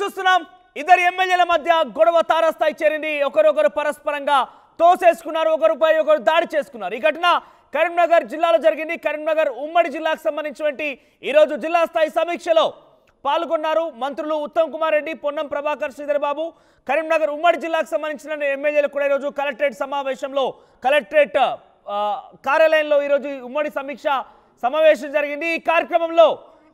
చూస్తున్నాం ఇద్దరు ఎమ్మెల్యేల మధ్య గొడవ తారస్థాయి చేరింది. ఒకరొకరు పరస్పరంగా తోసేసుకున్నారు, ఒకరిపై ఒకరు దాడి చేసుకున్నారు. ఈ ఘటన కరీంనగర్ జిల్లాలో జరిగింది. కరీంనగర్ ఉమ్మడి జిల్లాకు సంబంధించినటువంటి ఈ రోజు జిల్లా స్థాయి సమీక్షలో పాల్గొన్నారు మంత్రులు ఉత్తమ్ కుమార్ రెడ్డి, పొన్నం ప్రభాకర్, శ్రీధర్ బాబు. కరీంనగర్ ఉమ్మడి జిల్లాకు సంబంధించిన ఎమ్మెల్యేలు కూడా ఈరోజు కలెక్టరేట్ సమావేశంలో కలెక్టరేట్ కార్యాలయంలో ఈరోజు ఉమ్మడి సమీక్ష సమావేశం జరిగింది. ఈ కార్యక్రమంలో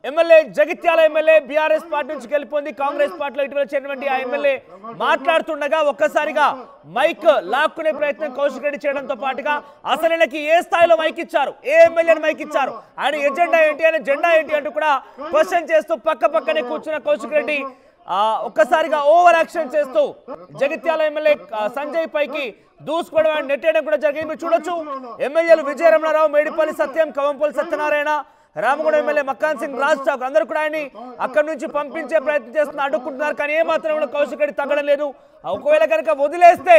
MLA Jagtial MLA BRS party నుంచి గెలుపొంది కాంగ్రెస్ పార్టీలో ఇటీవల చేరినటువంటి ఆ ఎమ్మెల్యే మాట్లాడుతుండగా ఒక్కసారిగా మైక్ లాక్కునే ప్రయత్నం కౌశిక్ రెడ్డి చేయడంతో పాటుగా అసలు ఆయనకి ఏ స్థాయిలో మైక్ ఇచ్చారు, ఏ ఎమ్మెల్యేని మైక్ ఇచ్చారు, ఆయన ఎజెండా ఏంటి, ఆయన జెండా ఏంటి అంటూ కూడా క్వశ్చన్ చేస్తూ పక్కనే కూర్చున్న కౌశిక్ రెడ్డి ఒక్కసారిగా ఓవర్ యాక్షన్ చేస్తూ జగిత్యాల ఎమ్మెల్యే సంజయ్ పైకి దూసుకోవడం నెట్టేయడం కూడా జరిగింది. మీరు చూడొచ్చు ఎమ్మెల్యేలు విజయ రమణారావు, మేడిపల్లి సత్యం, కవంపల్లి సత్యనారాయణ, రామగుండం ఎమ్మెల్యే మక్కాన్ సింగ్, రాజ్ ఠాక్ అందరూ కూడా ఆయన్ని అక్కడి నుంచి పంపించే ప్రయత్నం చేస్తున్నారు, అడ్డుకుంటున్నారు. కానీ ఏమాత్రం కూడా కౌశిక్ రెడ్డి తగ్గడం లేదు. ఒకవేళ కనుక వదిలేస్తే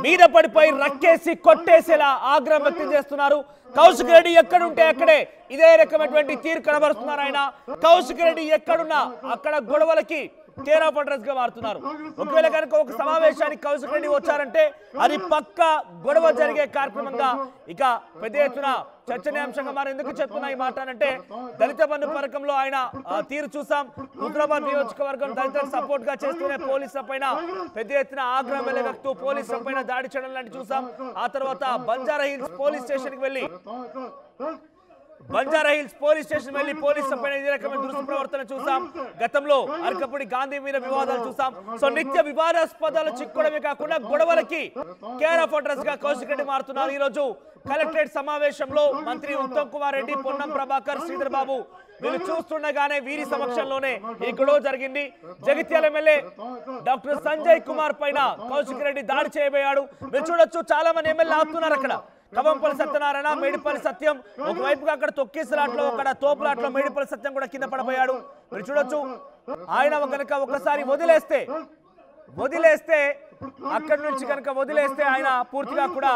మీద పడిపోయి రక్కేసి కొట్టేసేలా ఆగ్రహం వ్యక్తం చేస్తున్నారు. కౌశిక్ రెడ్డి ఎక్కడుంటే అక్కడే ఇదే రకమైనటువంటి తీరు కనబరుస్తున్నారు. ఆయన కౌశిక్ రెడ్డి ఎక్కడున్నా అక్కడ గొడవలకి కేర్ ఆఫ్ అడ్రస్ గా మారుతున్నారు. ఒకవేళ కనుక ఒక సమావేశానికి కౌశిక్ రెడ్డి వచ్చారంటే అది పక్క గొడవ జరిగే కార్యక్రమంగా ఇక పెద్ద ఎత్తున చర్చనీయాంశంగా మారి. ఎందుకు చెప్తున్నా ఈ మాట అంటే దళిత బంధు పథకంలో ఆయన తీరు చూసాం. హుజరాబాద్ నియోజకవర్గం దళితులకు సపోర్ట్ గా చేస్తూనే పోలీసుల పైన పెద్ద ఎత్తున ఆగ్రహం వెలగక్తూ పోలీసుల పైన దాడి చేయడం లాంటి చూసాం. ఆ తర్వాత బంజారా హిల్స్ పోలీస్ స్టేషన్ కి వెళ్ళి పోలీసుల పైన ఇదే రకమైన దుష్ప్రవర్తన చూసాం. గతంలో అరకపూడి గాంధీ మీద వివాదాలు చూసాం. సో నిత్య వివాదాస్పదాలు చిక్కుకోవడమే కాకుండా గొడవలకి కేర్ ఆఫ్ అడ్రస్ గా కౌశిక్ రెడ్డి మారుతున్నారు. ఈ రోజు కలెక్టరేట్ సమావేశంలో మంత్రి ఉత్తమ్ కుమార్ రెడ్డి, పొన్నం ప్రభాకర్, శ్రీధర్ బాబు వీళ్ళు చూస్తుండగానే వీరి సమక్షంలోనే ఈ గొడవ జరిగింది. జగిత్యాల ఎమ్మెల్యే డాక్టర్ సంజయ్ కుమార్ పైన కౌశిక్ రెడ్డి దాడి చేయబోయాడు. మీరు చూడొచ్చు చాలా మంది ఎమ్మెల్యే ఆపుతున్నారు. అక్కడ కవంపల్లి సత్యనారాయణ, మేడిపల్లి సత్యం ఒకవైపుగా అక్కడ తొక్కిసలాట్లో అక్కడ తోపులాట్లో మేడిపల్లి సత్యం కూడా కింద పడబోయాడు. మీరు చూడొచ్చు ఆయన కనుక ఒకసారి వదిలేస్తే అక్కడి నుంచి కనుక వదిలేస్తే ఆయన పూర్తిగా కూడా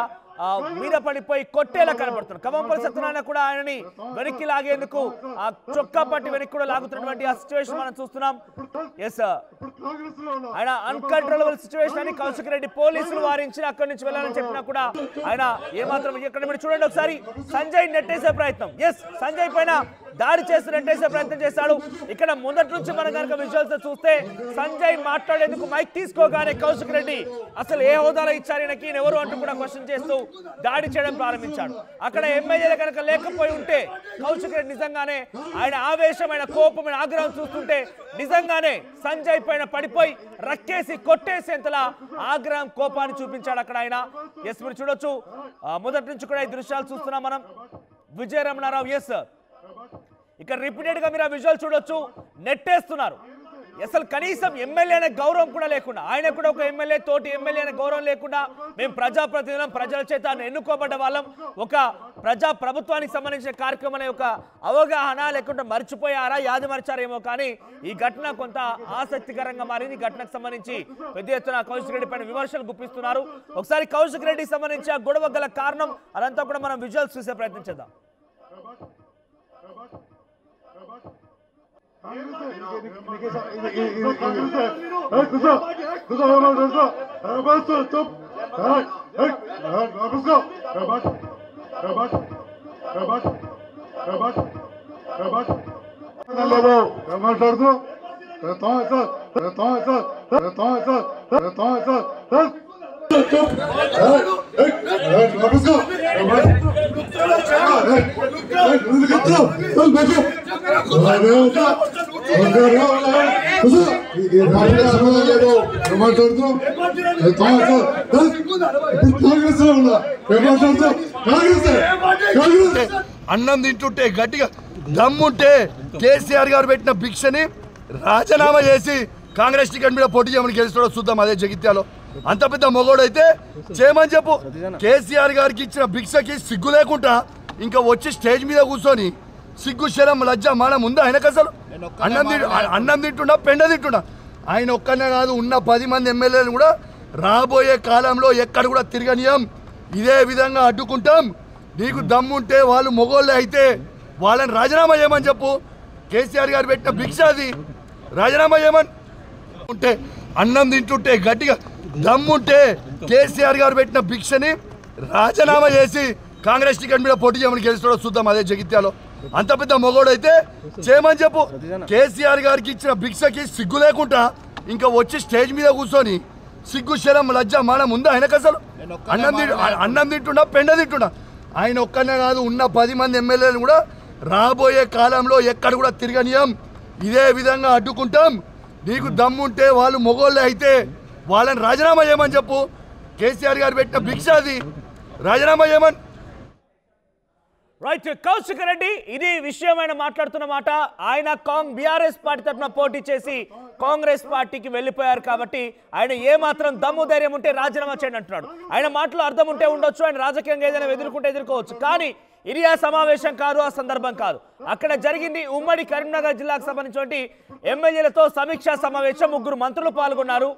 మీద పడిపోయి కొట్టేలా కనబడుతున్నారు. కవంపల్లి సత్యనారాయణ కూడా ఆయనని వెనక్కి లాగేందుకు ఆ చొక్కా పట్టి వెనక్కి కూడా లాగుతున్నటువంటి ఆ సిచ్యువేషన్ మనం చూస్తున్నాం. ఎస్, ఆయన అన్కంట్రోలబుల్ సిచ్యువేషన్ అని కౌశిక్ రెడ్డి పోలీసులు వారించి అక్కడి నుంచి వెళ్ళాలని చెప్పినా కూడా ఆయన ఏమాత్రం ఇక్కడ మీరు చూడండి ఒకసారి సంజయ్ నెట్టేసే ప్రయత్నం, ఎస్ సంజయ్ పైన దాడి చేసి నెట్టేసే ప్రయత్నం చేశాడు. ఇక్కడ మొదటి నుంచి మనం కనుక విజువల్స్ చూస్తే సంజయ్ మాట్లాడేందుకు మైక్ తీసుకోగానే కౌశిక్ రెడ్డి అసలు ఏ హోదాలో ఇచ్చారు ఈయనకి ఎవరు అంటూ కూడా క్వశ్చన్ చేస్తూ దాడి చేయడం ప్రారంభించాడు. అక్కడ ఎమ్మెల్యేలు కనుక లేకపోయి ఉంటే కౌశిక్ రెడ్డి నిజంగానే ఆయన ఆవేశమైన కోపమైన ఆగ్రహం చూస్తుంటే నిజంగానే సంజయ్ పైన పడిపోయి రక్కేసి కొట్టేసేంతలా ఆగ్రహం కోపాన్ని చూపించాడు అక్కడ ఆయన. ఎస్, మీరు చూడొచ్చు మొదటి నుంచి కూడా ఈ దృశ్యాలు చూస్తున్నాం మనం. విజయ రమణారావు ఎస్ ఇక్కడ రిపీటెడ్ గా మీరు ఆ విజువల్ చూడొచ్చు, నెట్టేస్తున్నారు. అసలు కనీసం ఎమ్మెల్యే అనే గౌరవం కూడా లేకుండా, ఆయన కూడా ఒక ఎమ్మెల్యే తోటి ఎమ్మెల్యే అనే గౌరవం లేకుండా మేము ప్రజాప్రతినిధులం, ప్రజల చేత ఎన్నుకోబడ్డ వాళ్ళం, ఒక ప్రజా ప్రభుత్వానికి సంబంధించిన కార్యక్రమం అనే ఒక అవగాహన లేకుండా మర్చిపోయారా, యాది మర్చారేమో. కానీ ఈ ఘటన కొంత ఆసక్తికరంగా మారింది. ఈ ఘటనకు సంబంధించి పెద్ద ఎత్తున కౌశిక్ రెడ్డి పైన విమర్శలు గుప్పిస్తున్నారు. ఒకసారి కౌశిక్ రెడ్డికి సంబంధించి ఆ గొడవ గల కారణం అదంతా కూడా మనం విజువల్స్ చూసే ప్రయత్నం చేద్దాం. అన్నం తింటుంటే గట్టిగా దమ్ముంటే కేసీఆర్ గారు పెట్టిన భిక్షని రాజీనామా చేసి కాంగ్రెస్ టికెట్ మీద పోటీ చేయమని గెలుస్తాడో చూద్దాం. అదే జగిత్యాలో అంత పెద్ద మొగోడైతే చేయమని చెప్పు. కేసీఆర్ గారికి ఇచ్చిన భిక్షకి సిగ్గు లేకుండా ఇంకా వచ్చి స్టేజ్ మీద కూర్చొని సిగ్గు శరం లజ్జ మానం ఉందా ఆయనకు? అసలు అన్నం తింటున్నా పెండ తింటున్నా. ఆయన ఒక్కనే కాదు, ఉన్న 10 మంది ఎమ్మెల్యేలు కూడా రాబోయే కాలంలో ఎక్కడ కూడా తిరగనీయం, ఇదే విధంగా అడ్డుకుంటాం. నీకు దమ్ముంటే వాళ్ళు మొగోళ్ళే అయితే వాళ్ళని రాజీనామా చేయమని చెప్పు. కేసీఆర్ గారు పెట్టిన భిక్ష అది, రాజీనామా చేయమని. ఉంటే అన్నం తింటుంటే గట్టిగా దమ్ముంటే కేసీఆర్ గారు పెట్టిన భిక్షని రాజీనామా చేసి కాంగ్రెస్ టికెట్ మీద పోటీ చేయమని గెలుస్తాడో చూద్దాం అదే జగిత్యాలో. అంత పెద్ద మొగోడు అయితే చేయమని చెప్పు. కేసీఆర్ గారికి ఇచ్చిన భిక్షకి సిగ్గు లేకుండా ఇంకా వచ్చి స్టేజ్ మీద కూర్చొని సిగ్గు శరం లజ్జ మానం ఉందా ఆయనకు అసలు? అన్నం తింటున్నా పెండ తింటున్నా. ఆయన ఒక్కనే కాదు, ఉన్న 10 మంది ఎమ్మెల్యేలు కూడా రాబోయే కాలంలో ఎక్కడ కూడా తిరగనీయం, ఇదే విధంగా అడ్డుకుంటాం. నీకు దమ్ముంటే వాళ్ళు మొగోళ్ళే అయితే వాళ్ళని రాజీనామా చేయమని చెప్పు. కేసీఆర్ గారు పెట్టిన భిక్ష అది, రాజీనామా చేయమని. రైట్, కౌశిక్ రెడ్డి ఇది విషయమైన మాట్లాడుతున్న మాట. ఆయన బీఆర్ఎస్ పార్టీ తరఫున పోటీ చేసి కాంగ్రెస్ పార్టీకి వెళ్ళిపోయారు కాబట్టి ఆయన ఏమాత్రం దమ్ము ధైర్యం ఉంటే రాజీనామా చేయండి అంటున్నాడు. ఆయన మాటలో అర్థం ఉంటే ఉండొచ్చు, ఆయన రాజకీయంగా ఏదైనా ఎదుర్కోవచ్చు, కానీ ఇది ఆ సమావేశం కాదు, ఆ సందర్భం కాదు. అక్కడ జరిగింది ఉమ్మడి కరీంనగర్ జిల్లాకు సంబంధించినటువంటి ఎమ్మెల్యేలతో సమీక్షా సమావేశం. 3 మంత్రులు పాల్గొన్నారు,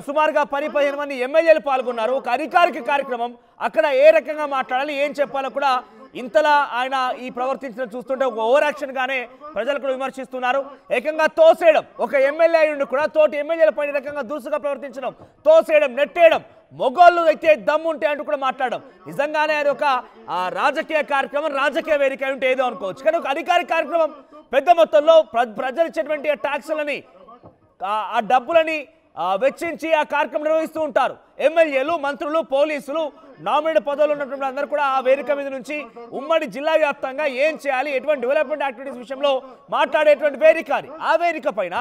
సుమారుగా 10-15 మంది ఎమ్మెల్యేలు పాల్గొన్నారు. ఒక అధికారిక కార్యక్రమం. అక్కడ ఏ రకంగా మాట్లాడాలి, ఏం చెప్పాలో కూడా ఇంతలా ఆయన ఈ ప్రవర్తించడం చూస్తుంటే ఒక ఓవర్ యాక్షన్ గానే ప్రజలు కూడా విమర్శిస్తున్నారు. ఏకంగా తోసేయడం, ఒక ఎమ్మెల్యే నుండి కూడా తోటి ఎమ్మెల్యేల పైన రకంగా దురుసుగా ప్రవర్తించడం, తోసేయడం, నెట్టేయడం, మొగోళ్ళు అయితే దమ్ముంటే అంటూ కూడా మాట్లాడడం. నిజంగానే అది ఒక రాజకీయ కార్యక్రమం, రాజకీయ వేదిక ఉంటే ఏదో అనుకోవచ్చు, కానీ ఒక అధికారిక కార్యక్రమం. పెద్ద మొత్తంలో ప్రజలు ఇచ్చేటువంటి ట్యాక్సులని, ఆ డబ్బులని వెచ్చించి ఆ కార్యక్రమం నిర్వహిస్తూ ఉంటారు. ఎమ్మెల్యేలు, మంత్రులు, పోలీసులు, నామినేట్ పదవులు ఉన్నటువంటి అందరూ కూడా ఆ వేదిక మీద నుంచి ఉమ్మడి జిల్లా వ్యాప్తంగా ఏం చేయాలి, ఎటువంటి డెవలప్మెంట్ యాక్టివిటీస్ విషయంలో మాట్లాడేటువంటి వేదిక అది. ఆ వేదిక పైన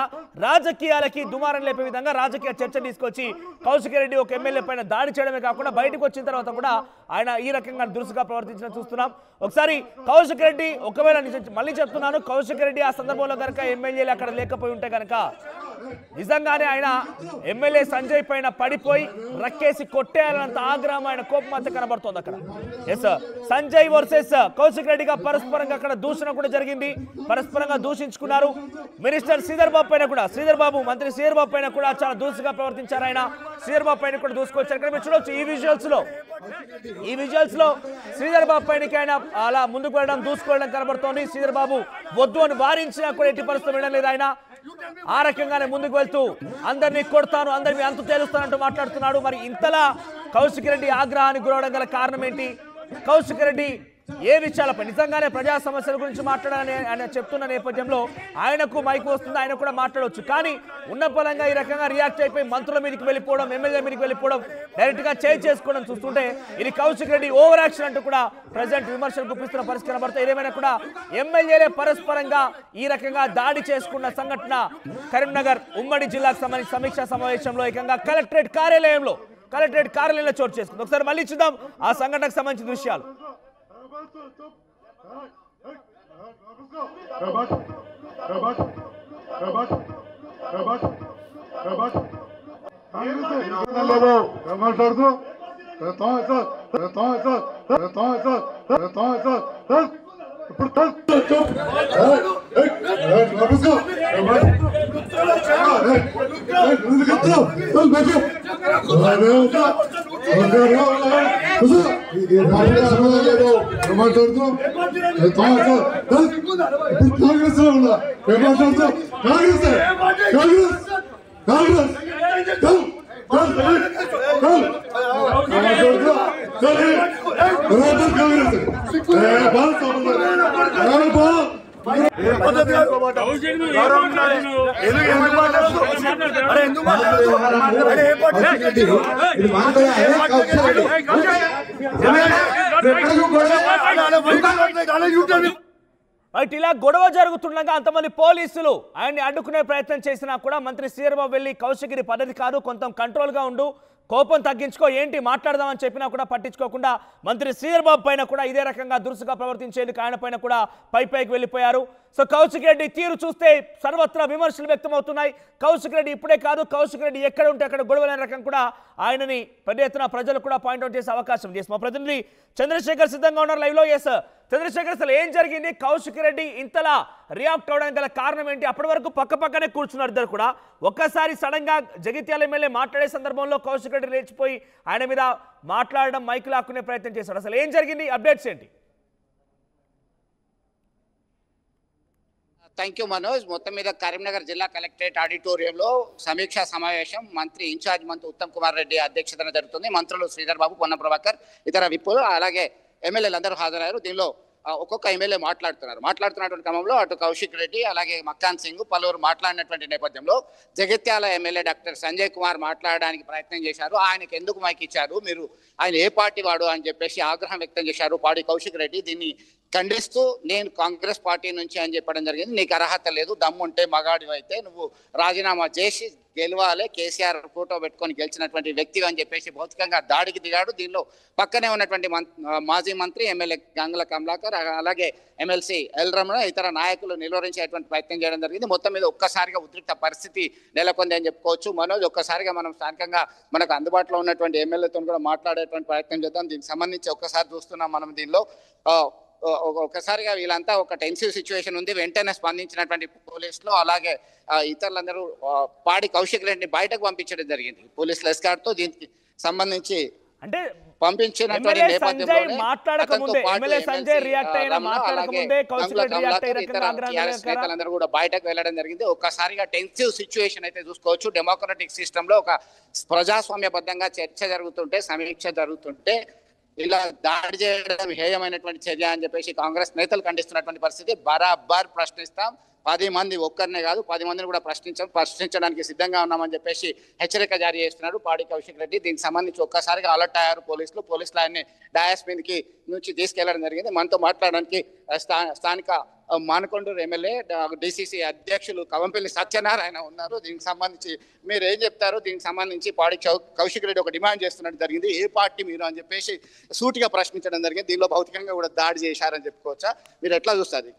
రాజకీయాలకి దుమారం లేపే విధంగా రాజకీయ చర్చ తీసుకొచ్చి కౌశిక్ రెడ్డి ఒక ఎమ్మెల్యే పైన దాడి చేయడమే కాకుండా బయటకు వచ్చిన తర్వాత కూడా ఆయన ఈ రకంగా దురుసుగా ప్రవర్తించడం చూస్తున్నాం. ఒకసారి కౌశిక్ రెడ్డి, ఒకవేళ మళ్ళీ చెప్తున్నాను, కౌశిక్ రెడ్డి ఆ సందర్భంలో కనుక ఎమ్మెల్యేలు అక్కడ లేకపోయి ఉంటే కనుక నిజంగానే ఆయన ఎమ్మెల్యే సంజయ్ పైన పడిపోయి రక్కేసి కొట్టేయాలన్నంత ఆగ్రహం, ఆయన కోపం అంతా కనబడుతోంది అక్కడ. ఎస్, సంజయ్ వర్సెస్ కౌశిక్ రెడ్డిగా పరస్పరంగా అక్కడ దూషణ కూడా జరిగింది, పరస్పరంగా దూషించుకున్నారు. మినిస్టర్ శ్రీధర్ బాబు పైన కూడా, మంత్రి శ్రీధర్ బాబు పైన కూడా చాలా దూసుగా ప్రవర్తించారు. ఆయన శ్రీధర్ బాబు పైన కూడా దూసుకొచ్చారు. ఇక్కడ మీరు చూడొచ్చు ఈ విజువల్స్ లో శ్రీధర్ బాబు పైనకి ఆయన అలా ముందుకు వెళ్ళడం, దూసుకోవడం కనబడుతోంది. శ్రీధర్ బాబు వద్దు అని వారించినా కూడా ఎట్టి పరిస్థితి వెళ్ళడం లేదు. ఆయన ఆ రకంగానే ముందుకు వెళ్తూ అందరినీ కొడతాను, అందరినీ అంతు తేలుస్తానంటూ మాట్లాడుతున్నాడు. మరి ఇంతలా కౌశిక్ రెడ్డి ఆగ్రహానికి గురవడం గల కారణం ఏంటి? కౌశిక్ రెడ్డి ఏ విషయాలపై నిజంగానే ప్రజా సమస్యల గురించి మాట్లాడాలని ఆయన చెప్తున్న నేపథ్యంలో ఆయనకు మైకు వస్తుంది, ఆయన కూడా మాట్లాడవచ్చు. కానీ ఉన్న పరంగా ఈ రకంగా రియాక్ట్ అయిపోయి మంత్రుల మీదకి వెళ్ళిపోవడం, ఎమ్మెల్యే మీదకి వెళ్ళిపోవడం, డైరెక్ట్ గా చేసుకోవడం చూస్తుంటే ఇది కౌశిక్ రెడ్డి ఓవర్ యాక్షన్ అంటూ కూడా ప్రజెంట్ విమర్శలు గుప్పిస్తున్న పరిస్థితి కనబడతాయి. ఏదేమైనా కూడా ఎమ్మెల్యేలే పరస్పరంగా ఈ రకంగా దాడి చేసుకున్న సంఘటన కరీంనగర్ ఉమ్మడి జిల్లాకు సంబంధించిన సమీక్షా సమావేశంలో ఏకంగా కలెక్టరేట్ కార్యాలయంలో చోటు చేసుకుంది. ఒకసారి మళ్ళీ చూద్దాం ఆ సంఘటనకు సంబంధించిన దృశ్యాలు. ఇలా గొడవ జరుగుతుండగా అంతమంది పోలీసులు ఆయన్ని అడ్డుకునే ప్రయత్నం చేసినా కూడా మంత్రి శ్రీధర్ బాబు వెళ్ళి కౌశిక్ పద్ధతి కాదు, కొంచెం కంట్రోల్ గా ఉండు, కోపం తగ్గించుకో, ఏంటి మాట్లాడదామని చెప్పినా కూడా పట్టించుకోకుండా మంత్రి శ్రీధర్ బాబు పైన కూడా ఇదే రకంగా దురుసుగా ప్రవర్తించేందుకు ఆయన పైన కూడా పైకి వెళ్ళిపోయారు. సో కౌశిక్ రెడ్డి తీరు చూస్తే సర్వత్రా విమర్శలు వ్యక్తమవుతున్నాయి. కౌశిక్ రెడ్డి ఇప్పుడే కాదు, కౌశిక్ రెడ్డి ఎక్కడ ఉంటే అక్కడ గొడవలైన రకం కూడా ఆయనని పెద్ద ఎత్తున ప్రజలు కూడా పాయింట్అవుట్ చేసే అవకాశం ఉంది. మా ప్రతినిధి చంద్రశేఖర్ సిద్ధంగా ఉన్నారు లైవ్ లో. ఎస్ చంద్రశేఖర్, అసలు ఏం జరిగింది? కౌశిక్ రెడ్డి ఇంతలా రియాక్ట్ అవడానికి గల కారణం ఏంటి? అప్పటి వరకు పక్కనే కూర్చున్నారు ఇద్దరు కూడా. ఒక్కసారి సడన్ గా జగిత్యాల ఎమ్మెల్యే మాట్లాడే సందర్భంలో కౌశిక్ రెడ్డి లేచిపోయి ఆయన మీద మాట్లాడడం, మైక్ లాక్కునే ప్రయత్నం చేశాడు. అసలు ఏం జరిగింది? అప్డేట్స్ ఏంటి? Thank you Manoj. మొత్తం మీద కరీంనగర్ జిల్లా కలెక్టరేట్ ఆడిటోరియంలో సమీక్షా సమావేశం మంత్రి ఇన్ఛార్జ్ మంత్రి ఉత్తమ్ కుమార్ రెడ్డి అధ్యక్షతన జరుగుతుంది. మంత్రులు శ్రీధర్ బాబు, పొన్నం ప్రభాకర్, ఇతర విప్పులు అలాగే ఎమ్మెల్యేలు అందరూ హాజరయ్యారు. దీనిలో ఒక్కొక్క ఎమ్మెల్యే మాట్లాడుతున్నటువంటి క్రమంలో అటు కౌశిక్ రెడ్డి అలాగే మక్కాన్ సింగ్ పలువురు మాట్లాడినటువంటి నేపథ్యంలో జగిత్యాల ఎమ్మెల్యే డాక్టర్ సంజయ్ కుమార్ మాట్లాడడానికి ప్రయత్నం చేశారు. ఆయనకు ఎందుకు మైక్ ఇచ్చారు, మీరు ఆయన ఏ పార్టీ వాడు అని చెప్పేసి ఆగ్రహం వ్యక్తం చేశారు పాడి కౌశిక్ రెడ్డి. దీన్ని ఖండిస్తూ నేను కాంగ్రెస్ పార్టీ నుంచి అని చెప్పడం జరిగింది. నీకు అర్హత లేదు, దమ్ముంటే మగాడివి అయితే నువ్వు రాజీనామా చేసి గెలవాలి, కేసీఆర్ ఫోటో పెట్టుకొని గెలిచినటువంటి వ్యక్తి అని చెప్పేసి భౌతికంగా దాడికి దిగాడు. దీనిలో పక్కనే ఉన్నటువంటి మాజీ మంత్రి ఎమ్మెల్యే గంగుల కమలాకర్ అలాగే ఎమ్మెల్సీ ఎల్ రమణ ఇతర నాయకులు నిలువరించేటువంటి ప్రయత్నం చేయడం జరిగింది. మొత్తం మీద ఒక్కసారిగా ఉద్రిక్త పరిస్థితి నెలకొంది అని చెప్పుకోవచ్చు. మనోజ్, ఒక్కసారిగా మనం స్థానికంగా మనకు అందుబాటులో ఉన్నటువంటి ఎమ్మెల్యేతో కూడా మాట్లాడేటువంటి ప్రయత్నం చేద్దాం. దీనికి సంబంధించి ఒక్కసారి చూస్తున్నాం మనం. దీనిలో ఒకసారిగా వీళ్ళంతా ఒక టెన్సివ్ సిచ్యువేషన్ ఉంది. వెంటనే స్పందించినటువంటి పోలీసులు అలాగే ఇతరులందరూ పాడి కౌశిక్ రెడ్డిని బయటకు పంపించడం జరిగింది పోలీసుల ఎస్కార్ట్ తో. దీనికి సంబంధించి అంటే పంపించినటువంటి నేపథ్యంలో నేతలందరూ కూడా బయటకు వెళ్ళడం జరిగింది. ఒక్కసారిగా టెన్సివ్ సిచ్యువేషన్ అయితే చూసుకోవచ్చు. డెమోక్రటిక్ సిస్టమ్ లో ఒక ప్రజాస్వామ్యబద్ధంగా చర్చ జరుగుతుంటే, సమీక్ష జరుగుతుంటే ఇలా దాడి చేయడం హేయమైనటువంటి చర్య అని చెప్పేసి కాంగ్రెస్ నేతలు ఖండిస్తున్నటువంటి పరిస్థితి. బరాబర్ ప్రశ్నిస్తాం, 10 మంది, ఒక్కరినే కాదు 10 మందిని కూడా ప్రశ్నించడానికి సిద్ధంగా ఉన్నామని చెప్పేసి హెచ్చరిక జారీ చేస్తున్నాడు పాడి కౌశిక్ రెడ్డి. దీనికి సంబంధించి ఒక్కసారిగా అలర్ట్ అయ్యారు పోలీసులు ఆయన్ని డయాస్ మీదకి నుంచి తీసుకెళ్లడం జరిగింది. మనతో మాట్లాడడానికి స్థానిక మానకొండూరు ఎమ్మెల్యే డిసిసి అధ్యక్షులు కవంపల్లి సత్యనారాయణ ఉన్నారు. దీనికి సంబంధించి మీరు ఏం చెప్తారు? దీనికి సంబంధించి పాడి కౌశిక్ రెడ్డి ఒక డిమాండ్ చేస్తున్నట్టు జరిగింది. ఏ పార్టీ మీరు అని చెప్పేసి సూటిగా ప్రశ్నించడం జరిగింది. దీనిలో భౌతికంగా కూడా దాడి చేశారని చెప్పుకోవచ్చా? మీరు ఎట్లా చూస్తారు?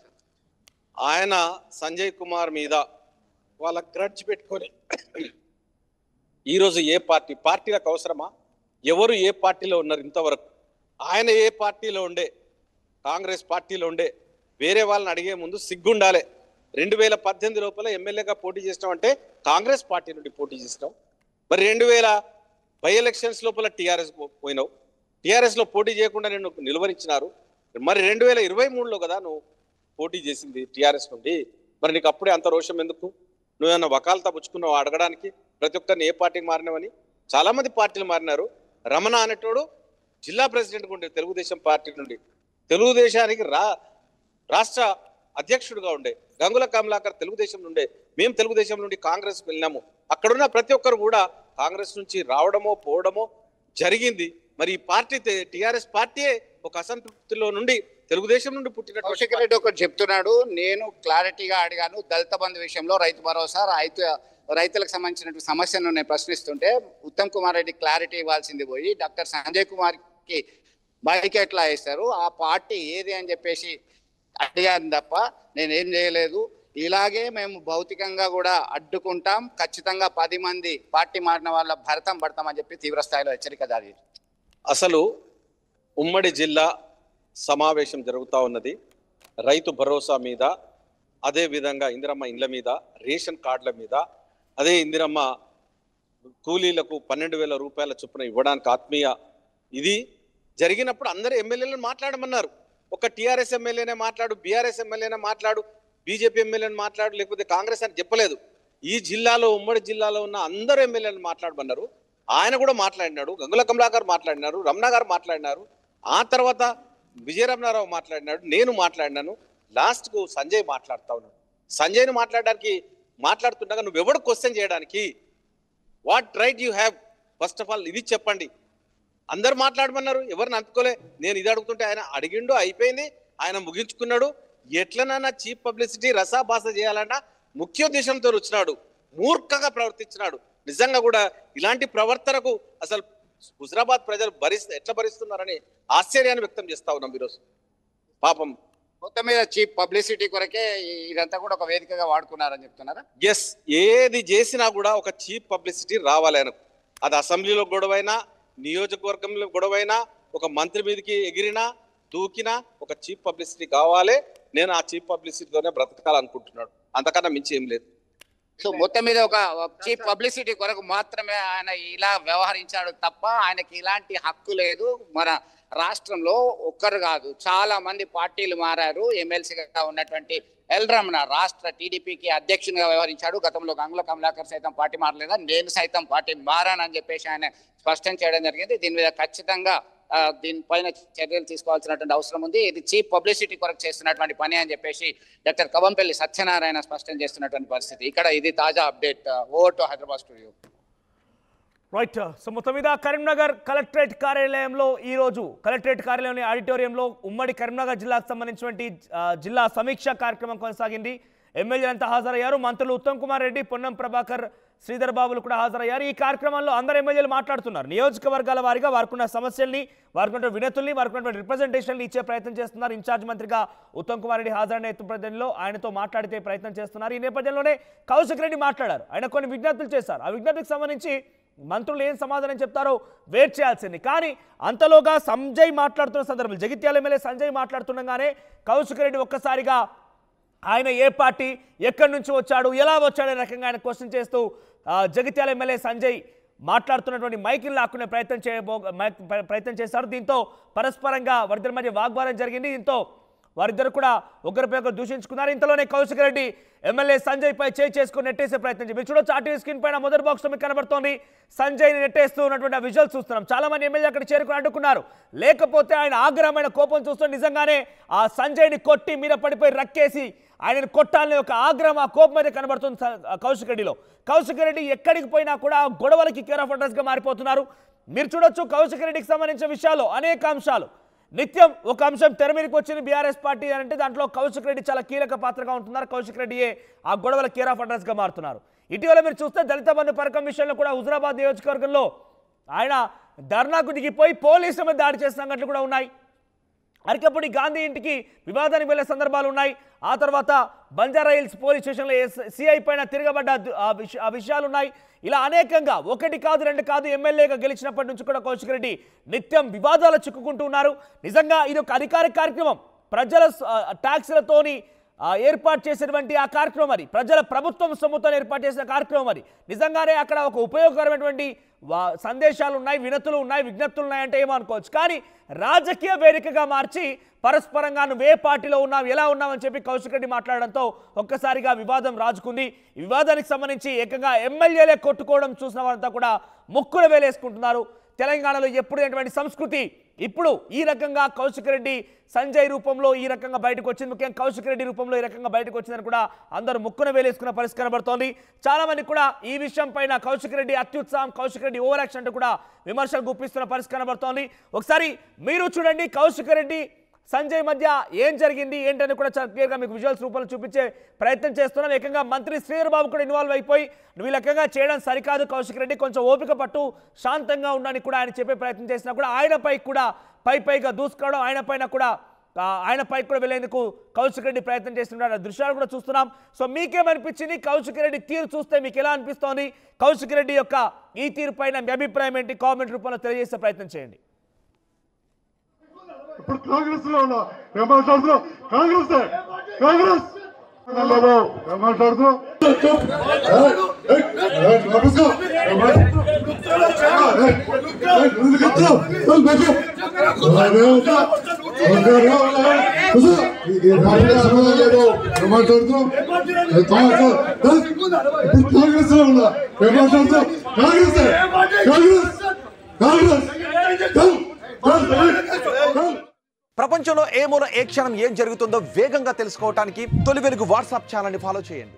ఆయన సంజయ్ కుమార్ మీద వాళ్ళ గ్రడ్జ్ పెట్టుకొని ఈరోజు ఏ పార్టీలకు అవసరమా? ఎవరు ఏ పార్టీలో ఉన్నారు ఇంతవరకు? ఆయన ఏ పార్టీలో ఉండే, కాంగ్రెస్ పార్టీలో ఉండే, వేరే వాళ్ళని అడిగే ముందు సిగ్గుండాలి. 2018 లోపల ఎమ్మెల్యేగా పోటీ చేసినాం అంటే కాంగ్రెస్ పార్టీ నుండి పోటీ చేసినాం. మరి 2000 బై ఎలక్షన్స్ లోపల టీఆర్ఎస్ పోయినావు. టీఆర్ఎస్లో పోటీ చేయకుండా నేను నిలువరించినారు. మరి 2023లో కదా నువ్వు పోటీ చేసింది టీఆర్ఎస్ నుండి. మరి నీకు అప్పుడే అంత రోషం ఎందుకు? నువ్వేమన్నా వకాలతా పుచ్చుకున్నావు అడగడానికి? ప్రతి ఒక్కరిని ఏ పార్టీకి మారినావని? చాలామంది పార్టీలు మారినారు. రమణ అనేటోడు జిల్లా ప్రెసిడెంట్గా ఉండే తెలుగుదేశం పార్టీ నుండి, తెలుగుదేశానికి రాష్ట్ర అధ్యక్షుడిగా ఉండే గంగుల కమలాకర్ తెలుగుదేశం నుండే, మేము తెలుగుదేశం నుండి కాంగ్రెస్కి వెళ్ళినాము. అక్కడున్న ప్రతి ఒక్కరు కూడా కాంగ్రెస్ నుంచి రావడమో పోవడమో జరిగింది. మరి ఈ పార్టీ టీఆర్ఎస్ పార్టీయే ఒక అసంతృప్తిలో నుండి తెలుగుదేశం నుండి పుట్టిన కౌశిక్ రెడ్డి ఒకటి చెప్తున్నాడు. నేను క్లారిటీగా అడిగాను, దళిత బంధు విషయంలో రైతు భరోసా రైతులకు సంబంధించినటువంటి సమస్యను నేను ప్రశ్నిస్తుంటే ఉత్తమ్ కుమార్ రెడ్డి క్లారిటీ ఇవ్వాల్సింది పోయి డాక్టర్ సంజయ్ కుమార్కి బైక్ ఎట్లా వేస్తారు, ఆ పార్టీ ఏది అని చెప్పేసి అడిగాను తప్ప నేనేం చేయలేదు. ఇలాగే మేము భౌతికంగా కూడా అడ్డుకుంటాం, ఖచ్చితంగా 10 మంది పార్టీ మారిన వాళ్ళ భరతం పడతామని చెప్పి తీవ్ర స్థాయిలో హెచ్చరిక జారీ. అసలు ఉమ్మడి జిల్లా సమావేశం జరుగుతూ ఉన్నది రైతు భరోసా మీద, అదే విధంగా ఇందిరమ్మ ఇండ్ల మీద, రేషన్ కార్డుల మీద, అదే ఇందిరమ్మ కూలీలకు 12,000 రూపాయల చొప్పున ఇవ్వడానికి ఆత్మీయ ఇది జరిగినప్పుడు అందరూ ఎమ్మెల్యేలను మాట్లాడమన్నారు. ఒక టీఆర్ఎస్ ఎమ్మెల్యేనే మాట్లాడు, బీఆర్ఎస్ ఎమ్మెల్యేనే మాట్లాడు, బీజేపీ ఎమ్మెల్యేని మాట్లాడు, లేకపోతే కాంగ్రెస్ అని చెప్పలేదు. ఈ జిల్లాలో ఉమ్మడి జిల్లాలో ఉన్న అందరూ ఎమ్మెల్యేలను మాట్లాడమన్నారు. ఆయన కూడా మాట్లాడినాడు, గంగుల కమలాకర్ మాట్లాడినారు, రమణ గారు మాట్లాడినారు, ఆ తర్వాత విజయరమణారావు మాట్లాడినాడు, నేను మాట్లాడినాను, లాస్ట్కు సంజయ్ మాట్లాడుతా ఉన్నాడు. సంజయ్ని మాట్లాడుతుండగా నువ్వెవడు క్వశ్చన్ చేయడానికి? What right you have? First of all ఇది చెప్పండి. అందరు మాట్లాడమన్నారు, ఎవరిని అందుకోలే. నేను ఇది అడుగుతుంటే ఆయన అడిగిండు, అయిపోయింది, ఆయన ముగించుకున్నాడు. ఎట్లనన్నా చీప్ పబ్లిసిటీ రసాభాస చేయాలన్నా ముఖ్యోద్దేశంతో వచ్చినాడు, మూర్ఖంగా ప్రవర్తించినాడు. నిజంగా కూడా ఇలాంటి ప్రవర్తనకు అసలు హుజరాబాద్ ప్రజలు ఎట్లా భరిస్తున్నారని ఆశ్చర్యాన్ని వ్యక్తం చేస్తా ఉన్నాం ఈరోజు. పాపం మొత్తం మీద చీప్ పబ్లిసిటీ కొరకే ఇదంతా కూడా ఒక వేదికగా వాడుకున్నారని చెప్తున్నారా? ఎస్, ఏది చేసినా కూడా ఒక చీప్ పబ్లిసిటీ రావాలి ఆయనకు. అది అసెంబ్లీలో గొడవైనా, నియోజకవర్గంలో గొడవైనా, ఒక మంత్రి మీదకి ఎగిరినా దూకినా ఒక చీప్ పబ్లిసిటీ కావాలి. నేను ఆ చీప్ పబ్లిసిటీతోనే బ్రతకాలనుకుంటున్నాడు, అంతకన్నా మించి ఏం లేదు. సో మొత్తం మీద ఒక చీప్ పబ్లిసిటీ కొరకు మాత్రమే ఆయన ఇలా వ్యవహరించాడు తప్ప ఆయనకి ఇలాంటి హక్కు లేదు. మన రాష్ట్రంలో ఒక్కరు కాదు, చాలా మంది పార్టీలు మారారు. ఎమ్మెల్సీగా ఉన్నటువంటి ఎల్ రమణ రాష్ట్ర టీడీపీకి అధ్యక్షునిగా వ్యవహరించాడు. గతంలో గంగుల కమలాకర్ సైతం పార్టీ మారలేదా, నేను సైతం పార్టీ మారానని చెప్పేసి ఆయన స్పష్టం చేయడం జరిగింది. దీని మీద ఖచ్చితంగా దీనిపైన చర్యలు తీసుకోవాల్సినటువంటి అవసరం ఉంది. ఇది చీప్ పబ్లిసిటీ కొరకు చేస్తున్నటువంటి పని అని చెప్పేసి డాక్టర్ కవంపల్లి సత్యనారాయణ స్పష్టం చేస్తున్నటువంటి పరిస్థితి. ఇక్కడ ఇది తాజా update. Over to Hyderabad studio. Right. So మొత్తం మీద కరీంనగర్ కలెక్టరేట్ కార్యాలయంలో ఈరోజు కలెక్టరేట్ కార్యాలయంలోని ఆడిటోరియంలో ఉమ్మడి కరీంనగర్ జిల్లాకు సంబంధించినటువంటి జిల్లా సమీక్ష కార్యక్రమం కొనసాగింది. ఎమ్మెల్యేలంతా హాజరయ్యారు. మంత్రులు ఉత్తమ్ కుమార్ రెడ్డి, పొన్నం ప్రభాకర్, శ్రీధర్ బాబులు కూడా హాజరయ్యారు. ఈ కార్యక్రమంలో అందరు ఎమ్మెల్యేలు మాట్లాడుతున్నారు. నియోజకవర్గాల వారిగా వారికున్న సమస్యల్ని, వారికున్న వినతుల్ని, వారికున్న రిప్రజెంటేషన్లు ఇచ్చే ప్రయత్నం చేస్తున్నారు. ఇన్ఛార్జ్ మంత్రిగా ఉత్తమ్ కుమార్ రెడ్డి హాజరైన నేపథ్యంలో ఆయనతో మాట్లాడితే ప్రయత్నం చేస్తున్నారు. ఈ నేపథ్యంలోనే కౌశిక్ రెడ్డి మాట్లాడారు. ఆయన కొన్ని విజ్ఞప్తులు చేశారు. ఆ విజ్ఞప్తికి సంబంధించి మంత్రులు ఏం సమాధానం చెప్తారో వెయిట్ చేయాల్సింది. కానీ అంతలోగా సంజయ్ మాట్లాడుతున్న సందర్భంలో, జగిత్యాల ఎమ్మెల్యే సంజయ్ మాట్లాడుతుండగానే కౌశిక్ రెడ్డి ఒక్కసారిగా ఆయన ఏ పార్టీ, ఎక్కడి నుంచి వచ్చాడు, ఎలా వచ్చాడనే రకంగా ఆయన క్వశ్చన్ చేస్తూ జగిత్యాల ఎమ్మెల్యే సంజయ్ మాట్లాడుతున్నటువంటి మైకిల్ లాక్కునే ప్రయత్నం చేశారు. దీంతో పరస్పరంగా వారిద్దరి మధ్య వాగ్వాదం జరిగింది. దీంతో వారిద్దరు కూడా ఒకరిపై ఒకరు దూషించుకున్నారు. ఇంతలోనే కౌశిక్ రెడ్డి ఎమ్మెల్యే సంజయ్ పై చేసుకుని నెట్టేసే ప్రయత్నం చేసి మీరు చూడొచ్చు. ఆర్టీవీ స్క్రీన్ పైన మొదటి బాక్స్ మీకు కనబడుతోంది. సంజయ్ని నెట్టేస్తూ ఉన్నటువంటి ఆ విజువల్స్ చూస్తున్నాం. చాలా మంది ఎమ్మెల్యే అక్కడ చేరుకుని అడ్డుకున్నారు. లేకపోతే ఆయన ఆగ్రహమైన కోపం చూస్తూ నిజంగానే ఆ సంజయ్ని కొట్టి మీద పడిపోయి రక్కేసి ఆయనను కొట్టాలని ఒక ఆగ్రహం, ఆ కోపం అయితే కనబడుతుంది కౌశిక్ రెడ్డిలో. కౌశిక్ రెడ్డి ఎక్కడికి పోయినా కూడా గొడవలకి కేర్ ఆఫ్ అడ్రస్గా మారిపోతున్నారు. మీరు చూడొచ్చు కౌశిక్ రెడ్డికి సంబంధించిన విషయాలు అనేక అంశాలు. నిత్యం ఒక అంశం తెర మీదకి వచ్చింది బీఆర్ఎస్ పార్టీ అని అంటే దాంట్లో కౌశిక్ రెడ్డి చాలా కీలక పాత్రగా ఉంటున్నారు. కౌశిక్ రెడ్డియే ఆ గొడవల కేర్ ఆఫ్ అడ్రస్గా మారుతున్నారు. ఇటీవల మీరు చూస్తే దళిత బంధు పథకం విషయంలో కూడా హుజరాబాద్ నియోజకవర్గంలో ఆయన ధర్నాకు దిగిపోయి పోలీసుల మీద దాడి చేసిన సంఘటనలు కూడా ఉన్నాయి. అరకపూడి గాంధీ ఇంటికి వివాదానికి వెళ్లే సందర్భాలు ఉన్నాయి. ఆ తర్వాత బంజారా హిల్స్ పోలీస్ స్టేషన్లో సిఐ పైన తిరగబడ్డ ఆ విషయాలు ఉన్నాయి. ఇలా అనేకంగా ఒకటి కాదు రెండు కాదు ఎమ్మెల్యేగా గెలిచినప్పటి నుంచి కూడా కౌశిక్ రెడ్డి నిత్యం వివాదాలు చిక్కుకుంటూ ఉన్నారు. నిజంగా ఇది ఒక అధికారిక కార్యక్రమం, ప్రజల ట్యాక్స్లతోని ఏర్పాటు చేసినటువంటి ఆ కార్యక్రమం, అది ప్రజల ప్రభుత్వం సొమ్ముతో ఏర్పాటు చేసిన కార్యక్రమం. అది నిజంగానే అక్కడ ఒక ఉపయోగకరమైనటువంటి సందేశాలు ఉన్నాయి, వినతులు ఉన్నాయి, విజ్ఞప్తులు ఉన్నాయంటే ఏమో అనుకోవచ్చు. కానీ రాజకీయ వేదికగా మార్చి పరస్పరంగా నువ్వు ఏ పార్టీలో ఉన్నావు, ఎలా ఉన్నావని చెప్పి కౌశిక్ రెడ్డి మాట్లాడడంతో ఒక్కసారిగా వివాదం రాజుకుంది. ఈ వివాదానికి సంబంధించి ఏకంగా ఎమ్మెల్యేలే కొట్టుకోవడం చూసిన వారంతా కూడా ముక్కులు వేలేసుకుంటున్నారు. తెలంగాణలో ఎప్పుడు లేనటువంటి సంస్కృతి ఇప్పుడు ఈ రకంగా కౌశిక్ రెడ్డి సంజయ్ రూపంలో ఈ రకంగా బయటకు వచ్చింది. ముఖ్యంగా కౌశిక్ రెడ్డి రూపంలో ఈ రకంగా బయటకు వచ్చిందని కూడా అందరూ ముక్కున వేలేసుకున్న పరిస్థితి కనబడుతోంది. చాలా మంది కూడా ఈ విషయం పైన కౌశిక్ రెడ్డి అత్యుత్సాహం, కౌశిక్ రెడ్డి ఓవర్ యాక్షన్ అంటూ కూడా విమర్శలు గుప్పిస్తున్న పరిస్థితి కనబడుతోంది. ఒకసారి మీరు చూడండి కౌశిక్ రెడ్డి సంజయ్ మధ్య ఏం జరిగింది ఏంటని కూడా చాలా క్లియర్గా మీకు విజువల్స్ రూపంలో చూపించే ప్రయత్నం చేస్తున్నాం. ఏకంగా మంత్రి శ్రీధర్ బాబు కూడా ఇన్వాల్వ్ అయిపోయి నువ్వు ఈ రకంగా చేయడం సరికాదు కౌశిక్ రెడ్డి, కొంచెం ఓపిక పట్టు, శాంతంగా ఉండని కూడా ఆయన చెప్పే ప్రయత్నం చేసినా కూడా ఆయనపై కూడా పైగా దూసుకోవడం, ఆయనపై కూడా వెళ్ళేందుకు కౌశిక్ రెడ్డి ప్రయత్నం చేస్తున్న దృశ్యాలు కూడా చూస్తున్నాం. సో మీకేమనిపించింది కౌశిక్ రెడ్డి తీరు చూస్తే మీకు ఎలా అనిపిస్తోంది? కౌశిక్ రెడ్డి యొక్క ఈ తీరు పైన మీ అభిప్రాయం ఏంటి? కామెంట్ రూపంలో తెలియజేసే ప్రయత్నం చేయండి. ఇప్పుడు కాంగ్రెస్ లో ఉన్నా మాట్లాడుతున్నాం, కాంగ్రెస్ మాట్లాడుతున్నాం. కాంగ్రెస్ లో ఉన్నా మాట్లాడుతున్నాం, ప్రపంచంలో ఏ మూల ఏ క్షణం ఏం జరుగుతుందో వేగంగా తెలుసుకోవడానికి తొలి వెలుగు వాట్సాప్ ఛానల్ని ఫాలో చేయండి.